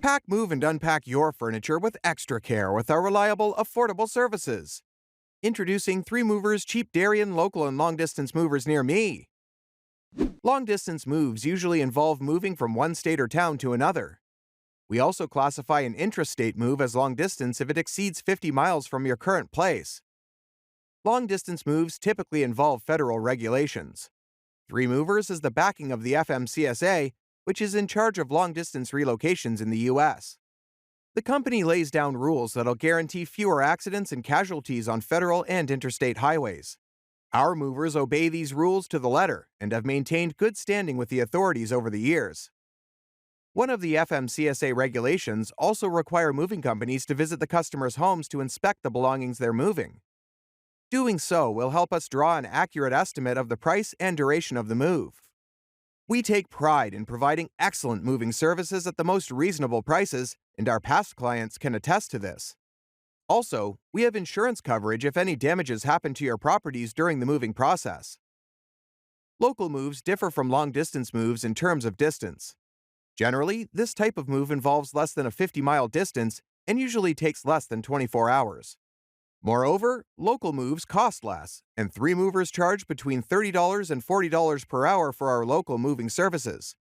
Pack, move, and unpack your furniture with extra care with our reliable, affordable services. Introducing 3Movers Cheap Darien local and long-distance movers near me. Long-distance moves usually involve moving from one state or town to another. We also classify an intrastate move as long-distance if it exceeds 50 miles from your current place. Long-distance moves typically involve federal regulations. 3Movers is the backing of the FMCSA, which is in charge of long-distance relocations in the U.S. The company lays down rules that'll guarantee fewer accidents and casualties on federal and interstate highways. Our movers obey these rules to the letter and have maintained good standing with the authorities over the years. One of the FMCSA regulations also require moving companies to visit the customers' homes to inspect the belongings they're moving. Doing so will help us draw an accurate estimate of the price and duration of the move. We take pride in providing excellent moving services at the most reasonable prices, and our past clients can attest to this. Also, we have insurance coverage if any damages happen to your properties during the moving process. Local moves differ from long-distance moves in terms of distance. Generally, this type of move involves less than a 50-mile distance and usually takes less than 24 hours. Moreover, local moves cost less, and 3Movers charge between $30 and $40 per hour for our local moving services.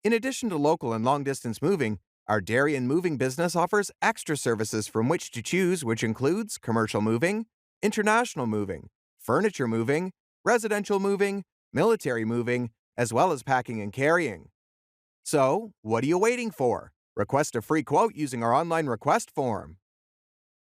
In addition to local and long-distance moving, our Darien moving business offers extra services from which to choose, which includes commercial moving, international moving, furniture moving, residential moving, military moving, as well as packing and carrying. So, what are you waiting for? Request a free quote using our online request form.